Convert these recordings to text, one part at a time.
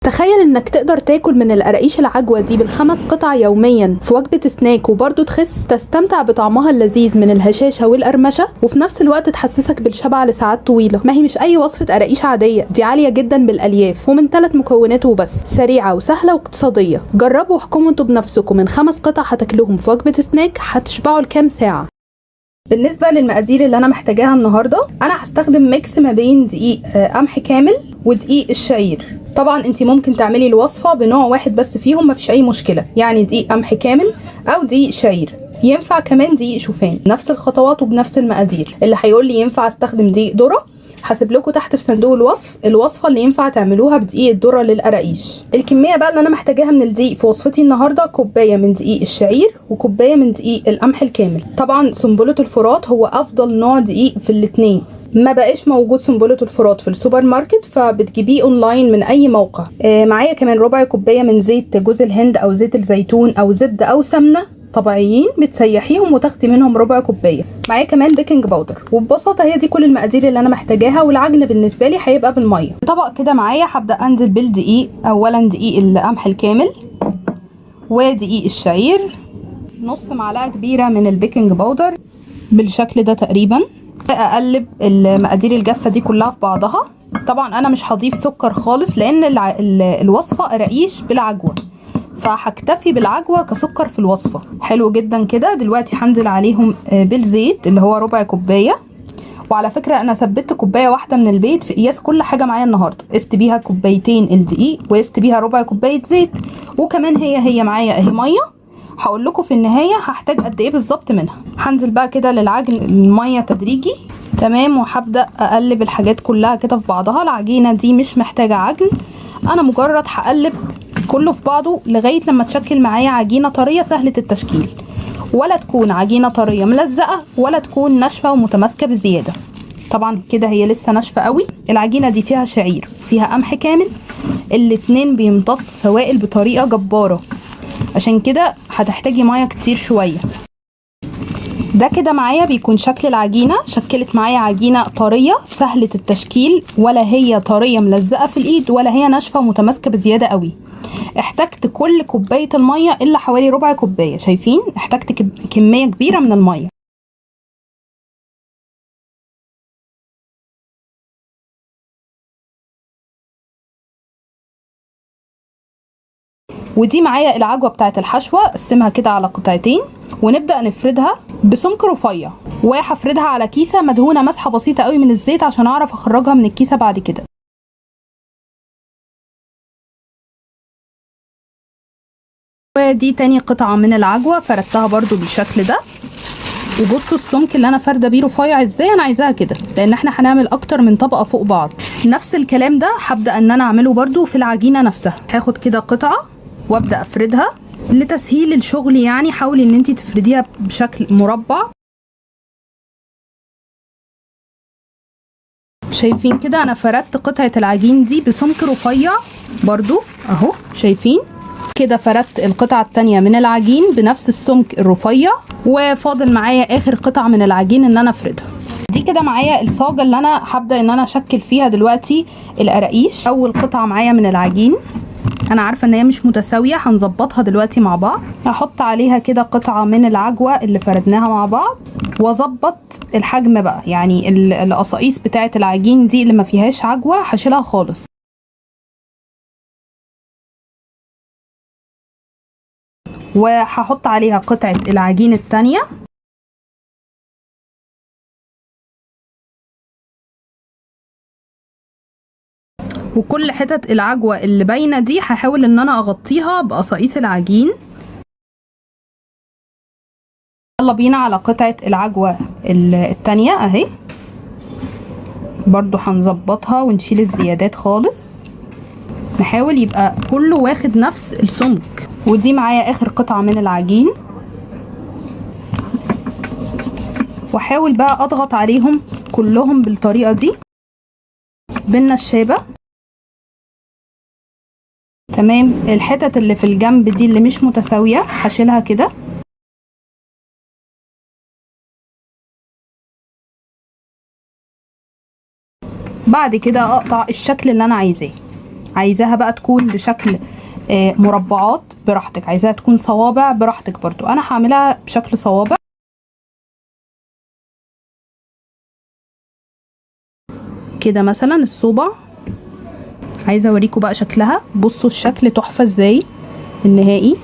تخيل انك تقدر تاكل من القراقيش العجوة دي بالخمس قطع يوميا في وجبة سناك وبرضه تخس، تستمتع بطعمها اللذيذ من الهشاشة والقرمشة، وفي نفس الوقت تحسسك بالشبع لساعات طويلة. ما هي مش اي وصفة قراقيش عادية، دي عالية جدا بالالياف ومن 3 مكونات وبس، سريعة وسهلة واقتصادية. جربوا واحكموا انتوا بنفسكم، من 5 قطع هتاكلوهم في وجبة سناك هتشبعوا لكام ساعة. بالنسبة للمقادير اللي أنا محتاجاها النهاردة، أنا هستخدم ميكس ما بين دقيق قمح كامل ودقيق الشعير. طبعا انت ممكن تعملي الوصفة بنوع واحد بس فيهم، مفيش أي مشكلة، يعني دقيق قمح كامل أو دقيق شعير. ينفع كمان دقيق شوفان، نفس الخطوات وبنفس المقادير. اللي هيقول لي ينفع استخدم دقيق ذرة، هسيب لكم تحت في صندوق الوصفه اللي ينفع تعملوها بدقيق الذره للقراقيش. الكميه بقى اللي انا محتاجاها من الدقيق في وصفتي النهارده، كوبايه من دقيق الشعير وكوبايه من دقيق القمح الكامل. طبعا سنبله الفرات هو افضل نوع دقيق في الاتنين، ما بقاش موجود سنبله الفرات في السوبر ماركت، فبتجيبيه اونلاين من اي موقع. معايا كمان ربع كوبايه من زيت جوز الهند او زيت الزيتون او زبده او سمنه طبيعيين، بتسيحيهم وتاخدي منهم ربع كوبايه. معايا كمان بيكنج باودر. وببساطه هي دي كل المقادير اللي انا محتاجاها، والعجن بالنسبه لي هيبقى بالميه. طبق كده معايا هبدا انزل بالدقيق. اولا دقيق القمح الكامل ودقيق الشعير، نص معلقه كبيره من البيكنج باودر بالشكل ده تقريبا. اقلب المقادير الجافه دي كلها في بعضها. طبعا انا مش هضيف سكر خالص لان الوصفه قراقيش بالعجوه، فهكتفي بالعجوه كسكر في الوصفه. حلو جدا كده. دلوقتي هنزل عليهم بالزيت اللي هو ربع كوبايه. وعلى فكره انا ثبت كوبايه واحده من البيت في قياس كل حاجه معايا النهارده، قست بيها كوبايتين الدقيق وقست بيها ربع كوبايه زيت، وكمان هي معايا اهي ميه. هقول لكم في النهايه هحتاج قد ايه بالظبط منها. هنزل بقى كده للعجن الميه تدريجي. تمام. وهبدا اقلب الحاجات كلها كده في بعضها. العجينه دي مش محتاجه عجن، انا مجرد هقلب كله في بعضه لغايه لما تشكل معايا عجينه طريه سهله التشكيل، ولا تكون عجينه طريه ملزقه ولا تكون ناشفه ومتماسكه بزياده. طبعا كده هي لسه ناشفه قوي. العجينه دي فيها شعير وفيها قمح كامل، الاتنين بيمتصوا سوائل بطريقه جباره، عشان كده هتحتاجي ميه كتير شويه. ده كده معايا بيكون شكل العجينه. شكلت معايا عجينه طريه سهله التشكيل، ولا هي طريه ملزقه في الايد ولا هي ناشفه ومتماسكه بزياده قوي. احتجت كل كوبايه الميه الا حوالي ربع كوبايه. شايفين؟ احتجت كميه كبيره من الميه. ودي معايا العجوه بتاعه الحشوه. اقسمها كده على قطعتين ونبدا نفردها بسمك رفيع، وهفردها على كيسه مدهونه مسحه بسيطه قوي من الزيت عشان اعرف اخرجها من الكيسه بعد كده. ودي تاني قطعه من العجوه فردتها برضو بالشكل ده. وبصوا السمك اللي انا فارده بيه رفيع ازاي، انا عايزاها كده لان احنا هنعمل اكتر من طبقه فوق بعض. نفس الكلام ده هبدا ان انا اعمله برضو في العجينه نفسها. هاخد كده قطعه وابدا افردها لتسهيل الشغل، يعني حاولي ان انتي تفرديها بشكل مربع. شايفين كده انا فردت قطعه العجين دي بسمك رفيع برضو اهو. شايفين كده؟ فردت القطعه التانيه من العجين بنفس السمك الرفيع، وفاضل معايا اخر قطعه من العجين ان انا افردها. دي كده معايا الصاجه اللي انا هبدا ان انا اشكل فيها دلوقتي القراقيش. اول قطعه معايا من العجين، انا عارفه ان هي مش متساويه، هنظبطها دلوقتي مع بعض. هحط عليها كده قطعه من العجوه اللي فردناها مع بعض، واظبط الحجم بقى. يعني القصاقيس بتاعه العجين دي اللي ما فيهاش عجوه هشيلها خالص. وهحط عليها قطعه العجين التانيه. وكل حتت العجوه اللي باينه دي هحاول ان انا اغطيها بقصاقيس العجين. يلا بينا على قطعه العجوه التانيه اهي. برضو هنظبطها ونشيل الزيادات خالص، نحاول يبقى كله واخد نفس السمك. ودي معايا اخر قطعه من العجين، واحاول بقى اضغط عليهم كلهم بالطريقه دي بالنشابه. تمام. الحتت اللي في الجنب دي اللي مش متساويه هشيلها كده. بعد كده اقطع الشكل اللي انا عايزاه. عايزاها بقى تكون بشكل مربعات براحتك، عايزاها تكون صوابع براحتك برضو. انا هعملها بشكل صوابع كده مثلا الصوبع. عايزه اوريكم بقى شكلها، بصوا الشكل تحفه ازاي النهائي.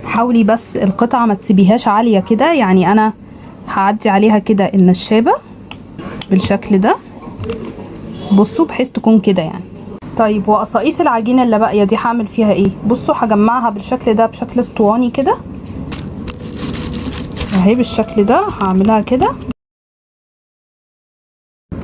حاولي بس القطعه ما تسيبيهاش عاليه كده، يعني انا هعدي عليها كده النشابه بالشكل ده، بصوا بحيث تكون كده يعني. طيب وقصاقيس العجينه اللي باقيه دي هعمل فيها ايه؟ بصوا هجمعها بالشكل ده بشكل اسطواني كده اهي، بالشكل ده هعملها كده.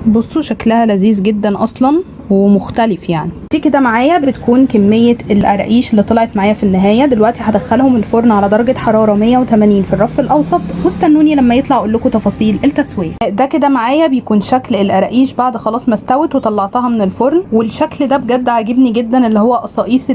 بصوا شكلها لذيذ جدا اصلا ومختلف يعني. دي كده معايا بتكون كمية القراقيش اللي طلعت معايا في النهاية. دلوقتي هدخلهم الفرن على درجة حرارة 180 في الرف الاوسط، واستنوني لما يطلع اقول لكم تفاصيل التسوية. ده كده معايا بيكون شكل القراقيش بعد خلاص ما استوت وطلعتها من الفرن، والشكل ده بجد عاجبني جدا، اللي هو قصاقيس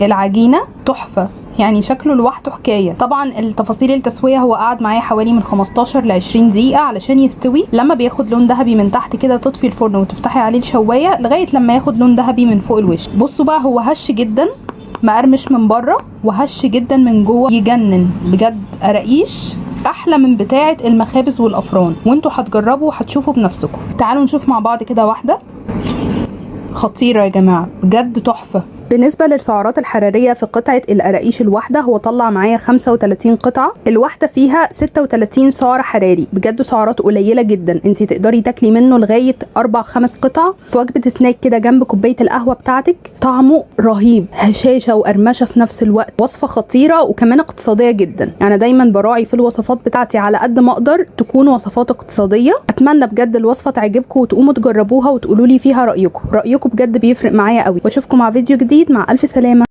العجينة تحفة يعني، شكله لوحده حكايه. طبعا التفاصيل التسويه هو قعد معايا حوالي من 15 ل 20 دقيقه علشان يستوي. لما بياخد لون ذهبي من تحت كده تطفي الفرن وتفتحي عليه الشوايه لغايه لما ياخد لون ذهبي من فوق الوش. بصوا بقى هو هش جدا، مقرمش من بره وهش جدا من جوه، يجنن بجد. قراقيش احلى من بتاعه المخابز والافران، وانتوا هتجربوا وهتشوفوا بنفسكم. تعالوا نشوف مع بعض كده واحده. خطيره يا جماعه بجد تحفه. بالنسبة للسعرات الحرارية في قطعة القراقيش الواحدة، هو طلع معايا 35 قطعة، الواحدة فيها 36 سعر حراري، بجد سعرات قليلة جدا. انتي تقدري تاكلي منه لغاية 4-5 قطع في وجبة سناك كده جنب كوباية القهوة بتاعتك. طعمه رهيب، هشاشة وقرمشة في نفس الوقت، وصفة خطيرة وكمان اقتصادية جدا. انا دايما براعي في الوصفات بتاعتي على قد ما اقدر تكون وصفات اقتصادية. اتمنى بجد الوصفة تعجبكم وتقوموا تجربوها وتقولوا لي فيها رأيكم بجد بيفرق معايا قوي. واشوفكم مع فيديو جديد، مع الف سلامة.